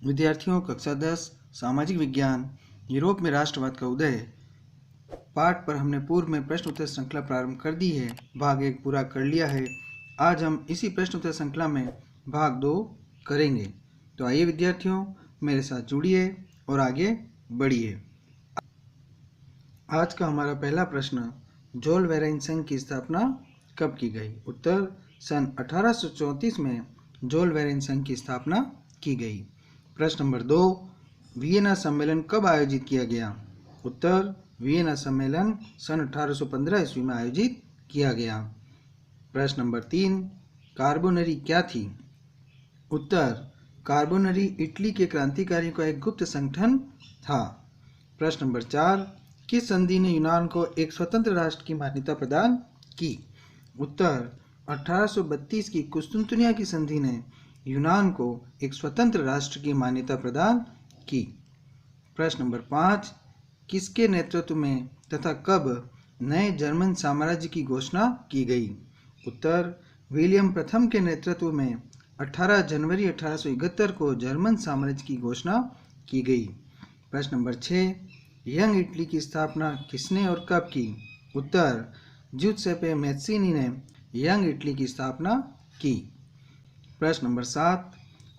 विद्यार्थियों, कक्षा 10 सामाजिक विज्ञान यूरोप में राष्ट्रवाद का उदय पाठ पर हमने पूर्व में प्रश्न उत्तर श्रृंखला प्रारंभ कर दी है। भाग 1 पूरा कर लिया है। आज हम इसी प्रश्न उत्तर श्रृंखला में भाग 2 करेंगे। तो आइए विद्यार्थियों, मेरे साथ जुड़िए और आगे बढ़िए। आज का हमारा पहला प्रश्न, जोल वेरेन संघ की स्थापना कब की गई? उत्तर, सन 1834 में जोल वेरेन संघ की स्थापना की गई। प्रश्न नंबर 2, वियना सम्मेलन कब आयोजित किया गया? उत्तर, वियना सम्मेलन सन 1815 ईस्वी में आयोजित किया गया। प्रश्न नंबर 3, कार्बोनरी क्या थी? उत्तर, कार्बोनरी इटली के क्रांतिकारियों का एक गुप्त संगठन था। प्रश्न नंबर 4, किस संधि ने यूनान को एक स्वतंत्र राष्ट्र की मान्यता प्रदान की? उत्तर, 1832 की कुस्तुंतनिया की संधि ने यूनान को एक स्वतंत्र राष्ट्र की मान्यता प्रदान की। प्रश्न नंबर 5, किसके नेतृत्व में तथा कब नए जर्मन साम्राज्य की घोषणा की गई? उत्तर, विलियम प्रथम के नेतृत्व में 18 जनवरी 1871 को जर्मन साम्राज्य की घोषणा की गई। प्रश्न नंबर 6, यंग इटली की स्थापना किसने और कब की? उत्तर, ज्यूसेप्पे मैत्सिनी ने यंग इटली की स्थापना की। प्रश्न नंबर 7,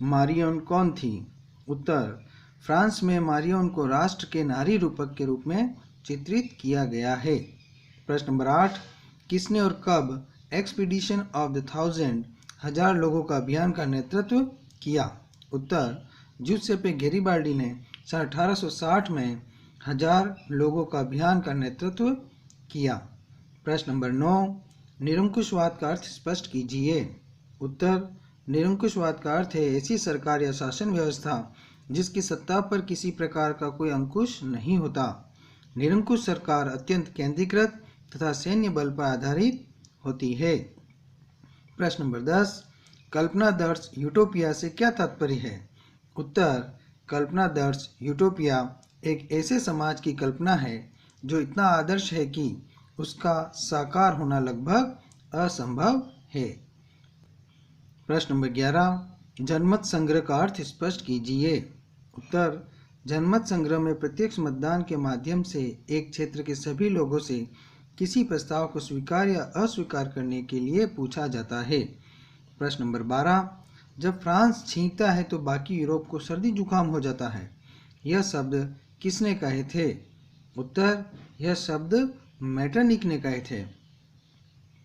मारियन कौन थी? उत्तर, फ्रांस में मारियन को राष्ट्र के नारी रूपक के रूप में चित्रित किया गया है। प्रश्न नंबर 8, किसने और कब एक्सपीडिशन ऑफ द 1000 लोगों का अभियान का नेतृत्व किया? उत्तर, ज्यूसेप्पे गैरिबाल्डी ने सन 1860 में 1000 लोगों का अभियान का नेतृत्व किया। प्रश्न नंबर 9, निरंकुशवाद का अर्थ स्पष्ट कीजिए। उत्तर, निरंकुशवाद का अर्थ है ऐसी सरकार या शासन व्यवस्था जिसकी सत्ता पर किसी प्रकार का कोई अंकुश नहीं होता। निरंकुश सरकार अत्यंत केंद्रीकृत तथा सैन्य बल पर आधारित होती है। प्रश्न नंबर 10, कल्पनादर्श यूटोपिया से क्या तात्पर्य है? उत्तर, कल्पनादर्श यूटोपिया एक ऐसे समाज की कल्पना है जो इतना आदर्श है कि उसका साकार होना लगभग असंभव है। प्रश्न नंबर 11, जनमत संग्रह का अर्थ स्पष्ट कीजिए। उत्तर, जनमत संग्रह में प्रत्यक्ष मतदान के माध्यम से एक क्षेत्र के सभी लोगों से किसी प्रस्ताव को स्वीकार या अस्वीकार करने के लिए पूछा जाता है। प्रश्न नंबर 12, जब फ्रांस छींकता है तो बाकी यूरोप को सर्दी जुकाम हो जाता है। यह शब्द किसने कहे थे? उत्तर, यह शब्द मेटरनिक ने कहे थे।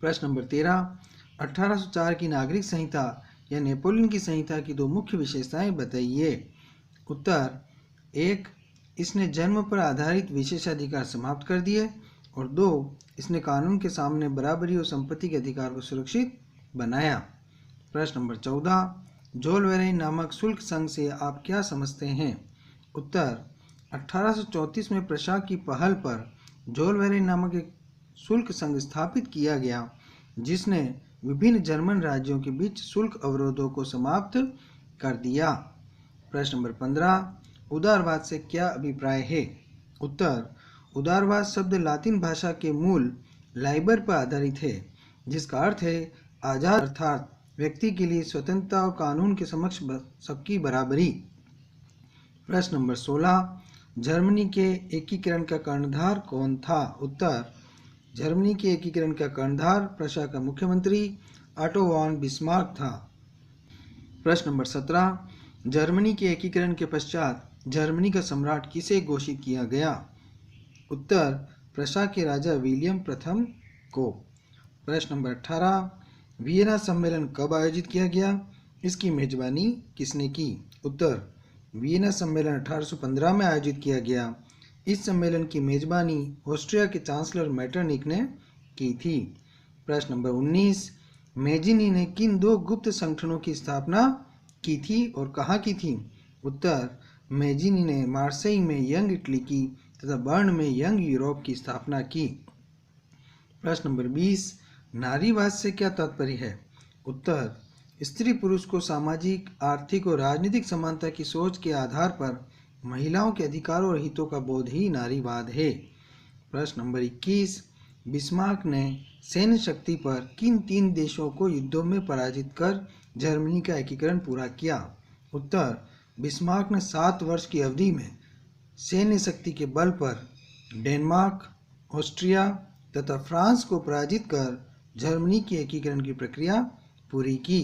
प्रश्न नंबर 13, 1804 की नागरिक संहिता या नेपोलियन की संहिता की दो मुख्य विशेषताएं बताइए। उत्तर, 1, इसने जन्म पर आधारित विशेषाधिकार समाप्त कर दिए और 2, इसने कानून के सामने बराबरी और संपत्ति के अधिकार को सुरक्षित बनाया। प्रश्न नंबर 14, जोल वेरेन नामक शुल्क संघ से आप क्या समझते हैं? उत्तर, 1834 में प्रशा की पहल पर जोल वेरेन नामक एक शुल्क संघ स्थापित किया गया जिसने विभिन्न जर्मन राज्यों के बीच शुल्क अवरोधों को समाप्त कर दिया। प्रश्न नंबर 15, उदारवाद से क्या अभिप्राय है? उत्तर, उदारवाद शब्द लातिन भाषा के मूल लाइबर पर आधारित है जिसका अर्थ है आजाद, अर्थात व्यक्ति के लिए स्वतंत्रता और कानून के समक्ष सबकी बराबरी। प्रश्न नंबर 16, जर्मनी के एकीकरण का कर्णधार कौन था? उत्तर, जर्मनी के एकीकरण का कर्णधार प्रशा का मुख्यमंत्री ऑटो वॉन बिस्मार्क था। प्रश्न नंबर 17, जर्मनी के एकीकरण के पश्चात जर्मनी का सम्राट किसे घोषित किया गया? उत्तर, प्रशा के राजा विलियम प्रथम को। प्रश्न नंबर 18, वियना सम्मेलन कब आयोजित किया गया? इसकी मेजबानी किसने की? उत्तर, वियना सम्मेलन 1815 में आयोजित किया गया। इस सम्मेलन की मेजबानी ऑस्ट्रिया के चांसलर मेटरनिक ने की थी। प्रश्न नंबर 19, मैजिनी ने किन दो गुप्त संगठनों की स्थापना की थी और कहाँ की थी? उत्तर, मैजिनी ने मार्सेई में यंग इटली की तथा बर्न में यंग यूरोप की स्थापना की। प्रश्न नंबर 20, नारीवाद से क्या तात्पर्य है? उत्तर, स्त्री पुरुष को सामाजिक, आर्थिक और राजनीतिक समानता की सोच के आधार पर महिलाओं के अधिकारों और हितों का बोध ही नारीवाद है। प्रश्न नंबर 21, बिस्मार्क ने सैन्य शक्ति पर किन 3 देशों को युद्धों में पराजित कर जर्मनी का एकीकरण पूरा किया? उत्तर, बिस्मार्क ने 7 वर्ष की अवधि में सैन्य शक्ति के बल पर डेनमार्क, ऑस्ट्रिया तथा फ्रांस को पराजित कर जर्मनी के एकीकरण की प्रक्रिया पूरी की।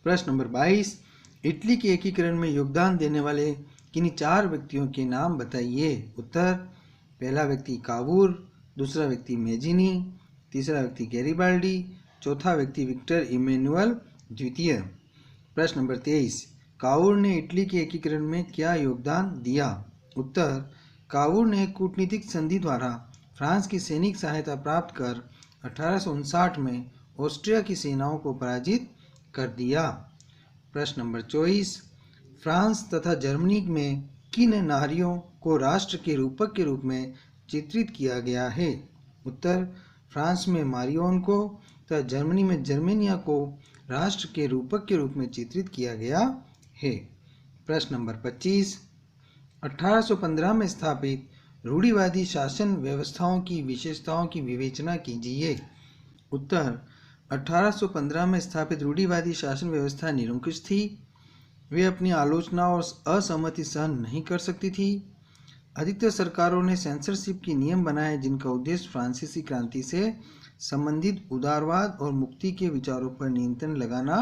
प्रश्न नंबर 22, इटली के एकीकरण में योगदान देने वाले किन्हीं 4 व्यक्तियों के नाम बताइए। उत्तर, पहला व्यक्ति कावूर, दूसरा व्यक्ति मेजिनी, तीसरा व्यक्ति गैरिबाल्डी, चौथा व्यक्ति विक्टर इमैनुअल द्वितीय। प्रश्न नंबर 23, कावूर ने इटली के एकीकरण में क्या योगदान दिया। उत्तर, कावूर ने कूटनीतिक संधि द्वारा फ्रांस की सैनिक सहायता प्राप्त कर 1859 में ऑस्ट्रिया की सेनाओं को पराजित कर दिया। प्रश्न नंबर 24, फ्रांस तथा जर्मनी में किन नारियों को राष्ट्र के रूपक के रूप में चित्रित किया गया है। उत्तर, फ्रांस में मारियोन को तथा जर्मनी में जर्मेनिया को राष्ट्र के रूपक के रूप में चित्रित किया गया है। प्रश्न नंबर 25, 1815 में स्थापित रूढ़िवादी शासन व्यवस्थाओं की विशेषताओं की विवेचना कीजिए। उत्तर, 1815 में स्थापित रूढ़िवादी शासन व्यवस्था निरंकुश थी। वे अपनी आलोचना और असहमति सहन नहीं कर सकती थी। अधिकतर सरकारों ने सेंसरशिप के नियम बनाए जिनका उद्देश्य फ्रांसीसी क्रांति से संबंधित उदारवाद और मुक्ति के विचारों पर नियंत्रण लगाना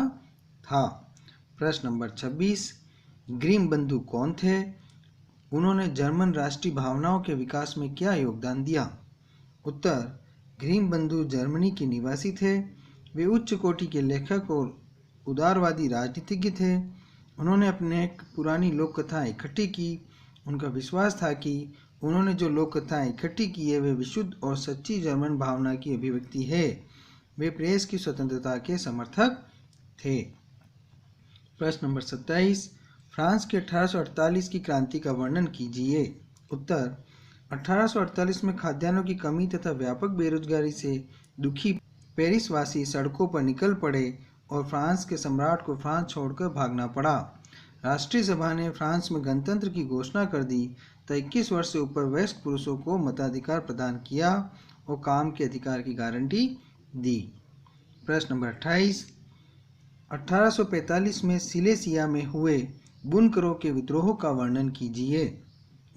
था। प्रश्न नंबर 26, ग्रीम बंधु कौन थे। उन्होंने जर्मन राष्ट्रीय भावनाओं के विकास में क्या योगदान दिया। उत्तर, ग्रीम बंधु जर्मनी के निवासी थे। वे उच्च कोटि के लेखक और उदारवादी राजनीतिज्ञ थे। उन्होंने अपने पुरानी लोक कथाएं इकट्ठी की। उनका विश्वास था कि उन्होंने जो लोक कथाएं इकट्ठी की है वे विशुद्ध और सच्ची जर्मन भावना की अभिव्यक्ति है। वे प्रेस की स्वतंत्रता के समर्थक थे। प्रश्न नंबर 27, फ्रांस के 1848 की क्रांति का वर्णन कीजिए। उत्तर, 1848 में खाद्यान्नों की कमी तथा व्यापक बेरोजगारी से दुखी पेरिस वासी सड़कों पर निकल पड़े और फ्रांस के सम्राट को फ्रांस छोड़कर भागना पड़ा। राष्ट्रीय सभा ने फ्रांस में गणतंत्र की घोषणा कर दी तो 21 वर्ष से ऊपर वयस्क पुरुषों को मताधिकार प्रदान किया और काम के अधिकार की गारंटी दी। प्रश्न नंबर 28, 1845 में सिलेसिया में हुए बुनकरों के विद्रोह का वर्णन कीजिए।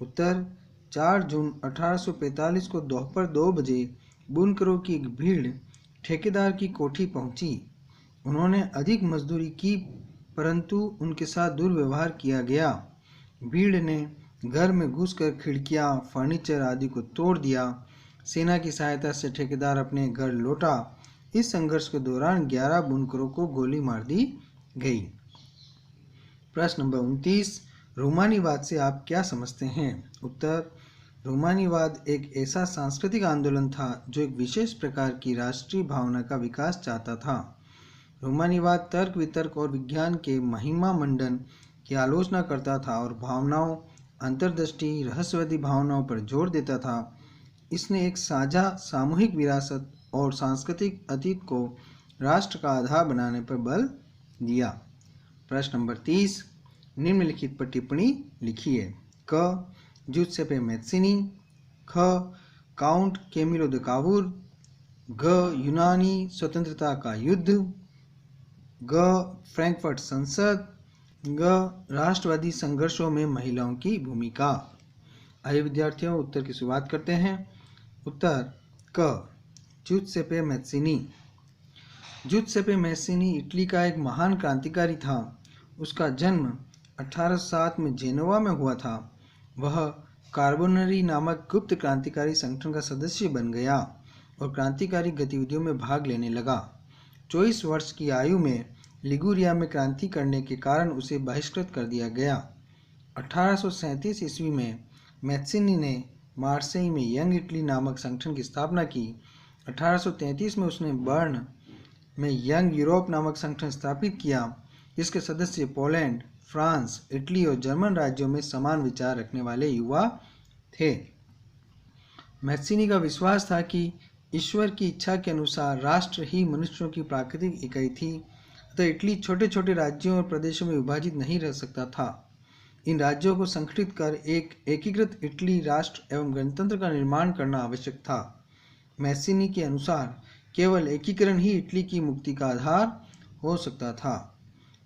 उत्तर, 4 जून 1845 को दोपहर 2 बजे बुनकरों की एक भीड़ ठेकेदार की कोठी पहुंची। उन्होंने अधिक मजदूरी की परंतु उनके साथ दुर्व्यवहार किया गया। भीड़ ने घर में घुसकर खिड़कियां, फर्नीचर आदि को तोड़ दिया। सेना की सहायता से ठेकेदार अपने घर लौटा। इस संघर्ष के दौरान 11 बुनकरों को गोली मार दी गई। प्रश्न नंबर 29, रोमानीवाद से आप क्या समझते हैं। उत्तर, रोमानीवाद एक ऐसा सांस्कृतिक आंदोलन था जो एक विशेष प्रकार की राष्ट्रीय भावना का विकास चाहता था। रोमानीवाद तर्क वितर्क और विज्ञान के महिमा मंडन की आलोचना करता था और भावनाओं, अंतर्दृष्टि, रहस्यवादी भावनाओं पर जोर देता था। इसने एक साझा सामूहिक विरासत और सांस्कृतिक अतीत को राष्ट्र का आधार बनाने पर बल दिया। प्रश्न नंबर 30, निम्नलिखित पर टिप्पणी लिखिए। क, जुत्सेपे मैत्सिनी। ख, काउंट कैमिलो द कावूर। घ, यूनानी स्वतंत्रता का युद्ध। ग, फ्रैंकफर्ट संसद। ग, राष्ट्रवादी संघर्षों में महिलाओं की भूमिका। आइए विद्यार्थियों, उत्तर की शुरुआत करते हैं। उत्तर क, जुत्सेपे मैत्सिनी। जुत्सेपे मैत्सिनी इटली का एक महान क्रांतिकारी था। उसका जन्म 1807 में जेनोवा में हुआ था। वह कार्बोनरी नामक गुप्त क्रांतिकारी संगठन का सदस्य बन गया और क्रांतिकारी गतिविधियों में भाग लेने लगा। 24 वर्ष की आयु में लिगुरिया में क्रांति करने के कारण उसे बहिष्कृत कर दिया गया। 1837 ईस्वी में मैत्सिनी ने मार्सेई में यंग इटली नामक संगठन की स्थापना की। 1833 में उसने बर्न में यंग यूरोप नामक संगठन स्थापित किया, जिसके सदस्य पोलैंड, फ्रांस, इटली और जर्मन राज्यों में समान विचार रखने वाले युवा थे। मैत्सिनी का विश्वास था कि ईश्वर की इच्छा के अनुसार राष्ट्र ही मनुष्यों की प्राकृतिक इकाई थी, अतः इटली छोटे छोटे राज्यों और प्रदेशों में विभाजित नहीं रह सकता था। इन राज्यों को संगठित कर एक एकीकृत इटली राष्ट्र एवं गणतंत्र का निर्माण करना आवश्यक था। मैत्सिनी के अनुसार केवल एकीकरण ही इटली की मुक्ति का आधार हो सकता था।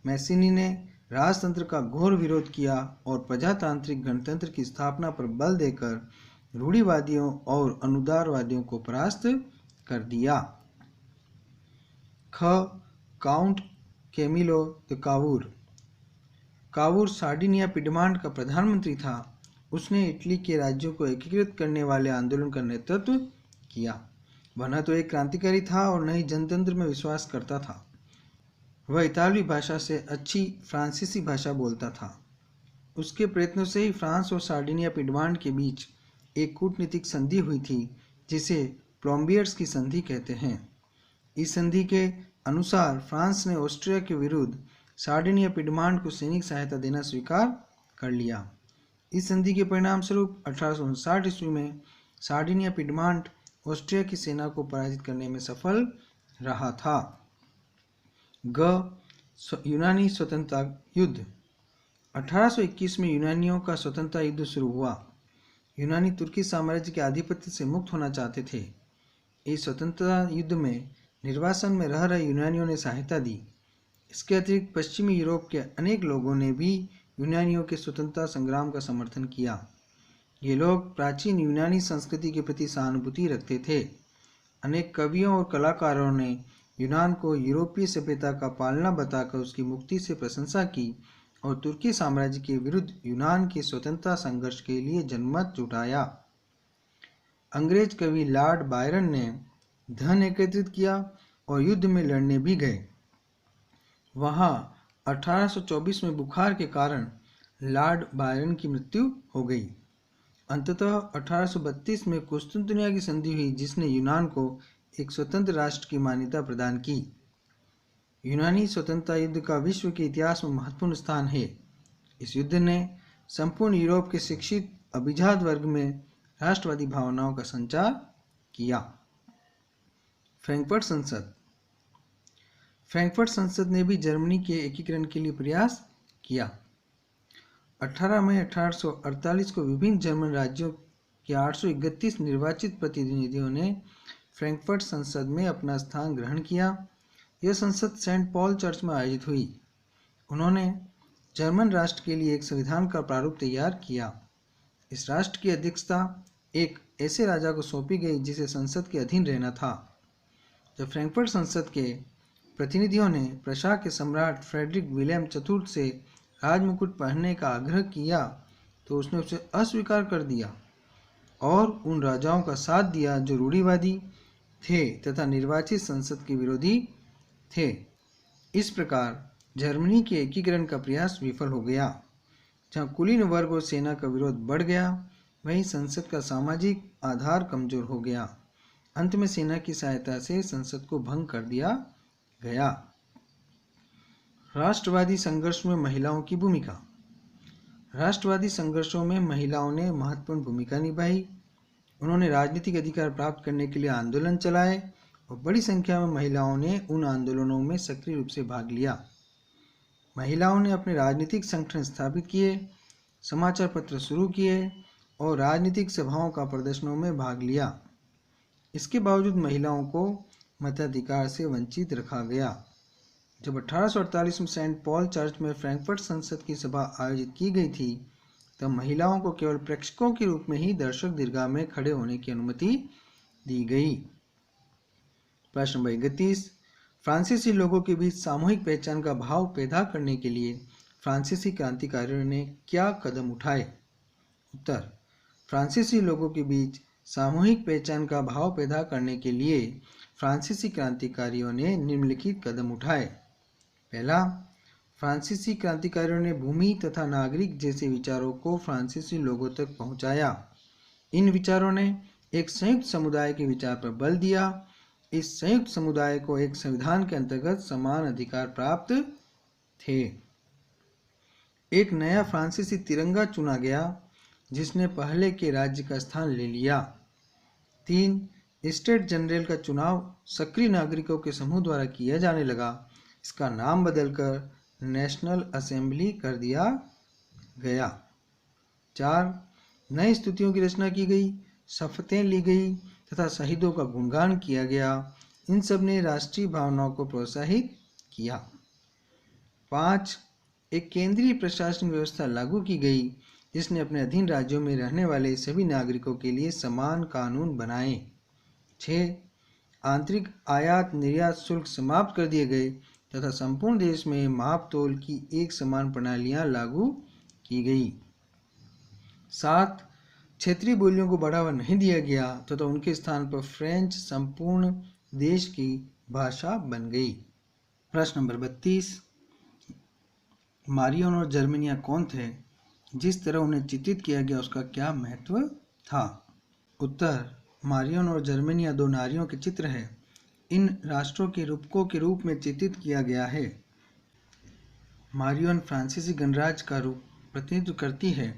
मैत्सिनी ने राजतंत्र का घोर विरोध किया और प्रजातांत्रिक गणतंत्र की स्थापना पर बल देकर रूढ़िवादियों और अनुदारवादियों को परास्त कर दिया। ख. Count Camillo di Cavour. Cavour Sardinia Piedmont का प्रधानमंत्री था। उसने इटली के राज्यों को एकीकृत करने वाले आंदोलन का नेतृत्व किया। वह न तो एक क्रांतिकारी था और न ही जनतंत्र में विश्वास करता था। वह इतालवी भाषा से अच्छी फ्रांसीसी भाषा बोलता था। उसके प्रयत्नों से ही फ्रांस और सार्डिनिया पिडमांट के बीच एक कूटनीतिक संधि हुई थी, जिसे प्लॉम्बियर्स की संधि कहते हैं। इस संधि के अनुसार फ्रांस ने ऑस्ट्रिया के विरुद्ध सार्डिनिया पिडमांट को सैनिक सहायता देना स्वीकार कर लिया। इस संधि के परिणाम स्वरूप 1859 ईस्वी में सार्डिनिया पिडमांट ऑस्ट्रिया की सेना को पराजित करने में सफल रहा था। ग. यूनानी स्वतंत्रता युद्ध। 1821 में यूनानियों का स्वतंत्रता युद्ध शुरू हुआ। यूनानी तुर्की साम्राज्य के आधिपत्य से मुक्त होना चाहते थे। इस स्वतंत्रता युद्ध में निर्वासन में रह रहे यूनानियों ने सहायता दी। इसके अतिरिक्त पश्चिमी यूरोप के अनेक लोगों ने भी यूनानियों के स्वतंत्रता संग्राम का समर्थन किया। ये लोग प्राचीन यूनानी संस्कृति के प्रति सहानुभूति रखते थे। अनेक कवियों और कलाकारों ने यूनान को यूरोपीय सभ्यता का पालना बताकर उसकी मुक्ति से प्रशंसा की और तुर्की साम्राज्य के विरुद्ध यूनान के स्वतंत्रता संघर्ष के लिए जनमत जुटाया। अंग्रेज कवि लॉर्ड बायरन ने धन एकत्रित किया और युद्ध में लड़ने भी गए। वहां 1824 में बुखार के कारण लॉर्ड बायरन की मृत्यु हो गई। अंततः 1832 में कुस्तुंतनिया की संधि हुई, जिसने यूनान को एक स्वतंत्र राष्ट्र की मान्यता प्रदान की। यूनानी स्वतंत्रता युद्ध का विश्व के इतिहास में महत्वपूर्ण स्थान है। इस युद्ध ने संपूर्ण यूरोप के शिक्षित अभिजात वर्ग में राष्ट्रवादी भावनाओं का संचार किया। फ्रैंकफर्ट संसद। फ्रैंकफर्ट संसद ने भी जर्मनी के एकीकरण के लिए प्रयास किया। 18 मई 1848 को विभिन्न जर्मन राज्यों के 831 निर्वाचित प्रतिनिधियों ने फ्रैंकफर्ट संसद में अपना स्थान ग्रहण किया। यह संसद सेंट पॉल चर्च में आयोजित हुई। उन्होंने जर्मन राष्ट्र के लिए एक संविधान का प्रारूप तैयार किया। इस राष्ट्र की अध्यक्षता एक ऐसे राजा को सौंपी गई जिसे संसद के अधीन रहना था। जब फ्रैंकफर्ट संसद के प्रतिनिधियों ने प्रशा के सम्राट फ्रेडरिक विलियम चतुर्थ से राजमुकुट पहनने का आग्रह किया तो उसने उसे अस्वीकार कर दिया और उन राजाओं का साथ दिया जो रूढ़िवादी थे तथा निर्वाचित संसद के विरोधी थे। इस प्रकार जर्मनी के एकीकरण का प्रयास विफल हो गया। जहाँ कुलीन वर्ग और सेना का विरोध बढ़ गया, वहीं संसद का सामाजिक आधार कमजोर हो गया। अंत में सेना की सहायता से संसद को भंग कर दिया गया। राष्ट्रवादी संघर्ष में महिलाओं की भूमिका। राष्ट्रवादी संघर्षों में महिलाओं ने महत्वपूर्ण भूमिका निभाई। उन्होंने राजनीतिक अधिकार प्राप्त करने के लिए आंदोलन चलाए और बड़ी संख्या में महिलाओं ने उन आंदोलनों में सक्रिय रूप से भाग लिया। महिलाओं ने अपने राजनीतिक संगठन स्थापित किए, समाचार पत्र शुरू किए और राजनीतिक सभाओं का प्रदर्शनों में भाग लिया। इसके बावजूद महिलाओं को मताधिकार से वंचित रखा गया। जब 1848 में सेंट पॉल चर्च में फ्रैंकफर्ट संसद की सभा आयोजित की गई थी, तब महिलाओं को केवल प्रेक्षकों के रूप में ही दर्शक दीर्घा में खड़े होने की अनुमति दी गई। प्रश्न नंबर 31, फ्रांसीसी लोगों के बीच सामूहिक पहचान का भाव पैदा करने के लिए फ्रांसीसी क्रांतिकारियों ने क्या कदम उठाए? उत्तर, फ्रांसीसी लोगों के बीच सामूहिक पहचान का भाव पैदा करने के लिए फ्रांसीसी क्रांतिकारियों ने निम्नलिखित कदम उठाए। पहला, फ्रांसीसी क्रांतिकारियों ने भूमि तथा नागरिक जैसे विचारों को फ्रांसीसी लोगों तक पहुंचाया। इन विचारों ने एक संयुक्त समुदाय के विचार पर बल दिया। इस संयुक्त समुदाय को एक संविधान के अंतर्गत समान अधिकार प्राप्त थे। एक नया फ्रांसीसी तिरंगा चुना गया जिसने पहले के राज्य का स्थान ले लिया। 3, स्टेट जनरल का चुनाव सक्रिय नागरिकों के समूह द्वारा किया जाने लगा। इसका नाम बदलकर नेशनल असेंबली कर दिया गया। 4, नई स्तुतियों की रचना की गई, शपथें ली गई तथा शहीदों का गुणगान किया गया। इन सब ने राष्ट्रीय भावनाओं को प्रोत्साहित किया। 5, एक केंद्रीय प्रशासनिक व्यवस्था लागू की गई जिसने अपने अधीन राज्यों में रहने वाले सभी नागरिकों के लिए समान कानून बनाए। 6. आंतरिक आयात निर्यात शुल्क समाप्त कर दिए गए तथा संपूर्ण देश में मापतोल की एक समान प्रणालियां लागू की गई। 7. क्षेत्रीय बोलियों को बढ़ावा नहीं दिया गया तथा उनके स्थान पर फ्रेंच संपूर्ण देश की भाषा बन गई। प्रश्न नंबर 32, मारियन और जर्मेनिया कौन थे? जिस तरह उन्हें चित्रित किया गया उसका क्या महत्व था? उत्तर, मारियन और जर्मेनिया दो नारियों के चित्र हैं। इन राष्ट्रों के रूपकों के रूप में चित्रित किया गया है। मारियन फ्रांसीसी गणराज्य का रूप प्रतिनिधित्व करती है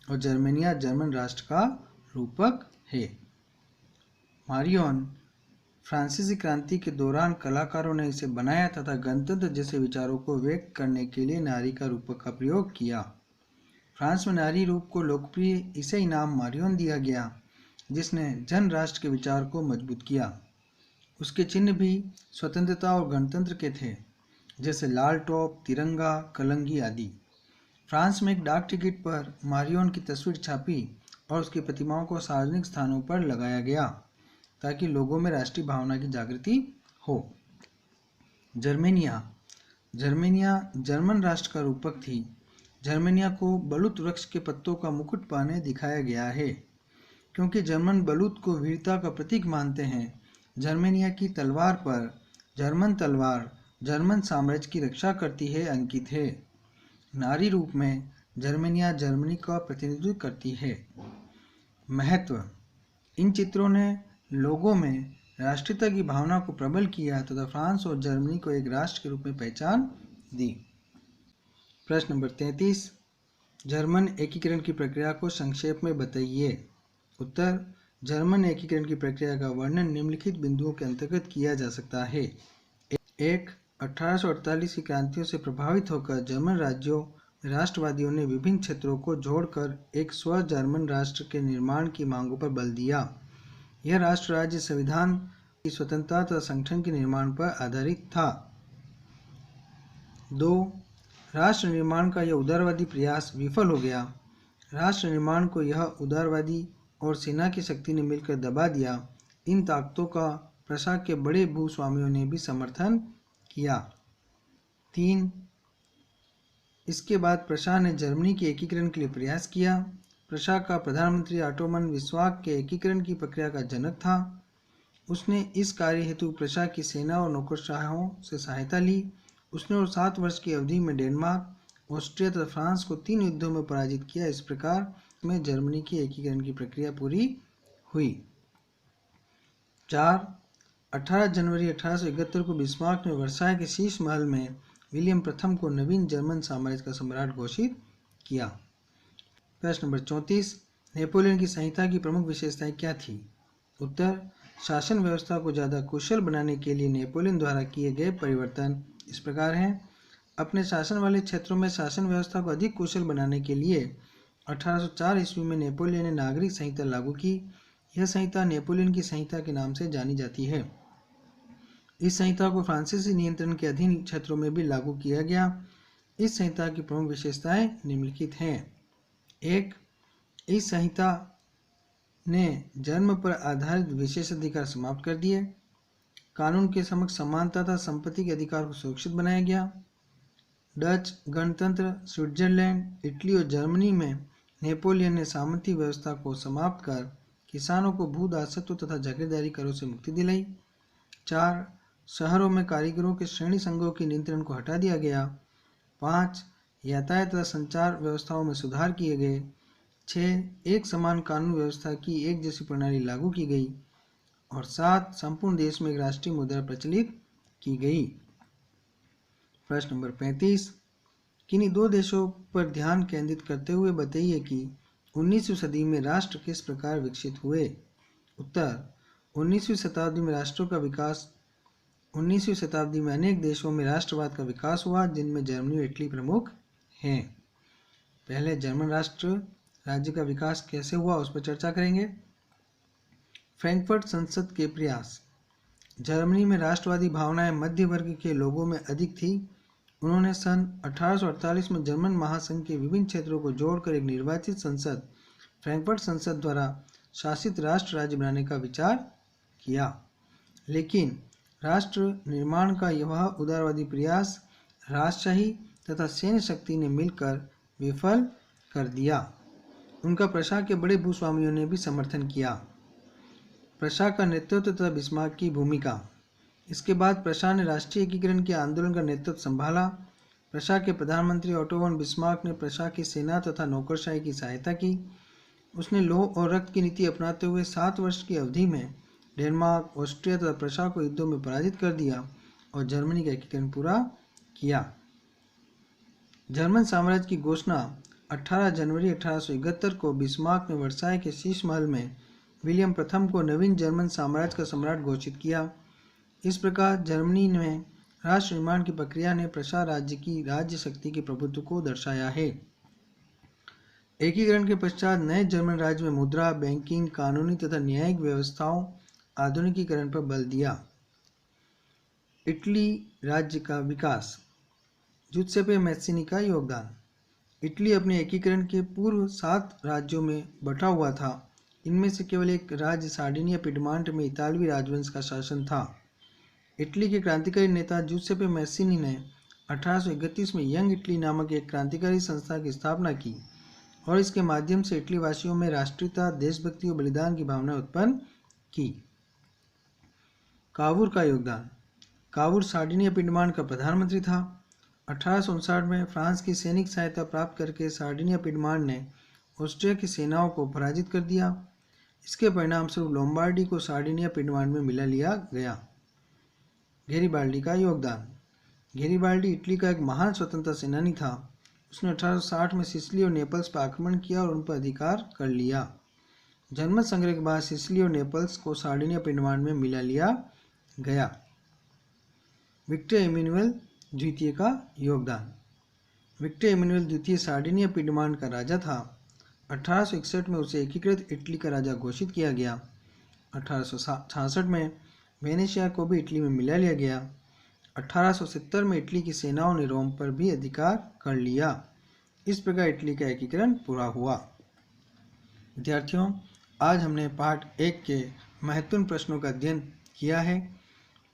और जर्मेनिया जर्मन राष्ट्र का रूपक है। मारियन फ्रांसीसी क्रांति के दौरान कलाकारों ने इसे बनाया तथा गणतंत्र जैसे विचारों को व्यक्त करने के लिए नारी का रूपक का प्रयोग किया। फ्रांस में नारी रूप को लोकप्रिय इसे इनाम मारियन दिया गया जिसने जन राष्ट्र के विचार को मजबूत किया। उसके चिन्ह भी स्वतंत्रता और गणतंत्र के थे, जैसे लाल टॉप, तिरंगा, कलंगी आदि। फ्रांस में एक डाक टिकट पर मारियन की तस्वीर छापी और उसकी प्रतिमाओं को सार्वजनिक स्थानों पर लगाया गया ताकि लोगों में राष्ट्रीय भावना की जागृति हो। जर्मेनिया जर्मन राष्ट्र का रूपक थी। जर्मेनिया को बलूत वृक्ष के पत्तों का मुकुट पहने दिखाया गया है क्योंकि जर्मन बलूत को वीरता का प्रतीक मानते हैं। जर्मेनिया की तलवार पर जर्मन तलवार जर्मन साम्राज्य की रक्षा करती है अंकित है। नारी रूप में जर्मेनिया जर्मनी का प्रतिनिधित्व करती है। महत्व, इन चित्रों ने लोगों में राष्ट्रीयता की भावना को प्रबल किया तथा फ्रांस और जर्मनी को एक राष्ट्र के रूप में पहचान दी। प्रश्न नंबर 33, जर्मन एकीकरण की प्रक्रिया को संक्षेप में बताइए। उत्तर, जर्मन एकीकरण की प्रक्रिया का वर्णन निम्नलिखित बिंदुओं के अंतर्गत किया जा सकता है। 1. 1848 की क्रांतियों से प्रभावित होकर जर्मन राज्यों राष्ट्रवादियों ने विभिन्न क्षेत्रों को जोड़कर एक स्व जर्मन राष्ट्र के निर्माण की मांगों पर बल दिया। यह राष्ट्र राज्य संविधान की स्वतंत्रता तथा संगठन के निर्माण पर आधारित था। 2. राष्ट्र निर्माण का यह उदारवादी प्रयास विफल हो गया। राष्ट्र निर्माण को यह उदारवादी और सेना की शक्ति ने मिलकर दबा दिया। इन ताकतों का प्रशा के बड़े भूस्वामियों ने भी समर्थन किया। 3. इसके बाद प्रशा ने जर्मनी के एकीकरण के लिए प्रयास किया। प्रशा का प्रधानमंत्री ऑटोमन विस्वाक के एकीकरण की प्रक्रिया का जनक था। उसने इस कार्य हेतु प्रशा की सेना और नौकरशाहों से सहायता ली। उसने और 7 वर्ष की अवधि में डेनमार्क, ऑस्ट्रिया तथा फ्रांस को 3 युद्धों में पराजित किया। इस प्रकार में जर्मनी की एकीकरण की प्रक्रिया पूरी हुई। 4. 18 जनवरी 1871 को बिस्मार्क ने वर्साय के शीश महल में विलियम प्रथम को नवीन जर्मन साम्राज्य का सम्राट घोषित किया। प्रश्न नंबर 34, नेपोलियन की संहिता की प्रमुख विशेषताएं क्या थी? उत्तर, शासन व्यवस्था को ज़्यादा कुशल बनाने के लिए नेपोलियन द्वारा किए गए परिवर्तन इस प्रकार हैं। अपने शासन वाले क्षेत्रों में शासन व्यवस्था को अधिक कुशल बनाने के लिए 1804 ईस्वी में नेपोलियन ने नागरिक संहिता लागू की। यह संहिता नेपोलियन की संहिता के नाम से जानी जाती है। इस संहिता को फ्रांसीसी नियंत्रण के अधीन क्षेत्रों में भी लागू किया गया। इस संहिता की प्रमुख विशेषताएं निम्नलिखित हैं। 1. इस संहिता ने जन्म पर आधारित विशेषाधिकार समाप्त कर दिए। कानून के समक्ष समानता तथा संपत्ति के अधिकार को सुरक्षित बनाया गया। डच गणतंत्र, स्विट्जरलैंड, इटली और जर्मनी में नेपोलियन ने सामंती व्यवस्था को समाप्त कर किसानों को भू दासत्व तथा जागीरदारी करों से मुक्ति दिलाई। 4. शहरों में कारीगरों के श्रेणी संघों के नियंत्रण को हटा दिया गया। 5. यातायात तथा संचार व्यवस्थाओं में सुधार किए गए। 6. एक समान कानून व्यवस्था की एक जैसी प्रणाली लागू की गई। और 7. संपूर्ण देश में एक राष्ट्रीय मुद्रा प्रचलित की गई। प्रश्न नंबर 35, किन्हीं 2 देशों पर ध्यान केंद्रित करते हुए बताइए कि 19वीं सदी में राष्ट्र किस प्रकार विकसित हुए। उत्तर, 19वीं शताब्दी में राष्ट्रों का विकास 19वीं शताब्दी में अनेक देशों में राष्ट्रवाद का विकास हुआ जिनमें जर्मनी और इटली प्रमुख हैं। पहले जर्मन राष्ट्र राज्य का विकास कैसे हुआ उस पर चर्चा करेंगे। फ्रैंकफर्ट संसद के प्रयास। जर्मनी में राष्ट्रवादी भावनाएं मध्य वर्ग के लोगों में अधिक थी। उन्होंने सन 1848 में जर्मन महासंघ के विभिन्न क्षेत्रों को जोड़कर एक निर्वाचित संसद, फ्रैंकफर्ट संसद द्वारा शासित राष्ट्र राज्य बनाने का विचार किया, लेकिन राष्ट्र निर्माण का यह उदारवादी प्रयास राजशाही तथा सैन्य शक्ति ने मिलकर विफल कर दिया। उनका प्रशा के बड़े भूस्वामियों ने भी समर्थन किया। प्रशा का नेतृत्व तथा बिस्मार्क की भूमिका। इसके बाद प्रशा ने राष्ट्रीय एकीकरण के आंदोलन का नेतृत्व संभाला। प्रशा के प्रधानमंत्री ओटो वन बिस्मार्क ने प्रशा की सेना तथा नौकरशाही की सहायता की। उसने लौह और रक्त की नीति अपनाते हुए 7 वर्ष की अवधि में डेनमार्क, ऑस्ट्रिया तथा प्रशा को युद्धों में पराजित कर दिया और जर्मनी का एकीकरण पूरा किया। जर्मन साम्राज्य की घोषणा 18 जनवरी 1871 को बिस्मार्क ने वर्साई के शीश महल में विलियम प्रथम को नवीन जर्मन साम्राज्य का सम्राट घोषित किया। इस प्रकार जर्मनी में राष्ट्र निर्माण की प्रक्रिया ने प्रशा राज्य की राज्य शक्ति के प्रभुत्व को दर्शाया है। एकीकरण के पश्चात नए जर्मन राज्य में मुद्रा, बैंकिंग, कानूनी तथा न्यायिक व्यवस्थाओं आधुनिकीकरण पर बल दिया। इटली राज्य का विकास। जुत्सेपे मैत्सिनी का योगदान। इटली अपने एकीकरण के पूर्व 7 राज्यों में बटा हुआ था। इनमें से केवल एक राज्य सार्डिनिया पिडमांट में इतालवी राजवंश का शासन था। इटली के क्रांतिकारी नेता जुत्सेपे मैत्सिनी ने 1831 में यंग इटली नामक एक क्रांतिकारी संस्था की स्थापना की और इसके माध्यम से इटली वासियों में राष्ट्रीयता, देशभक्ति और बलिदान की भावना उत्पन्न की। कावूर का योगदान। कावूर सार्डिनिया पिडमांट का प्रधानमंत्री था। 1859 में फ्रांस की सैनिक सहायता प्राप्त करके सार्डिनिया पिडमांट ने ऑस्ट्रिया की सेनाओं को पराजित कर दिया। इसके परिणामस्वरूप लोम्बार्डी को सार्डिनिया पिडमांट में मिला लिया गया। गैरिबाल्डी का योगदान। गैरिबाल्डी इटली का एक महान स्वतंत्रता सेनानी था। उसने 1860 में सिसिली और नेपल्स पर आक्रमण किया और उन पर अधिकार कर लिया। जनमत संग्रह के बाद सिसिली और नेपल्स को सार्डिनिया पिडमांट में मिला लिया गया। विक्टर इमैनुएल द्वितीय का योगदान। विक्टर इमैनुएल द्वितीय सार्डिनिया पिडमांट का राजा था। 1861 में उसे एकीकृत इटली का राजा घोषित किया गया। 1866 में वेनेशिया को भी इटली में मिला लिया गया। 1870 में इटली की सेनाओं ने रोम पर भी अधिकार कर लिया। इस प्रकार इटली का एकीकरण पूरा हुआ। विद्यार्थियों, आज हमने पाठ 1 के महत्वपूर्ण प्रश्नों का अध्ययन किया है।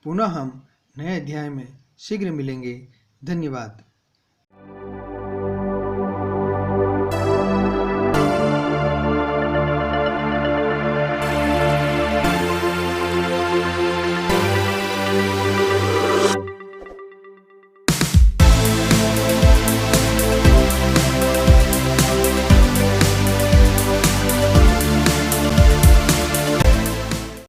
पुनः हम नए अध्याय में शीघ्र मिलेंगे। धन्यवाद।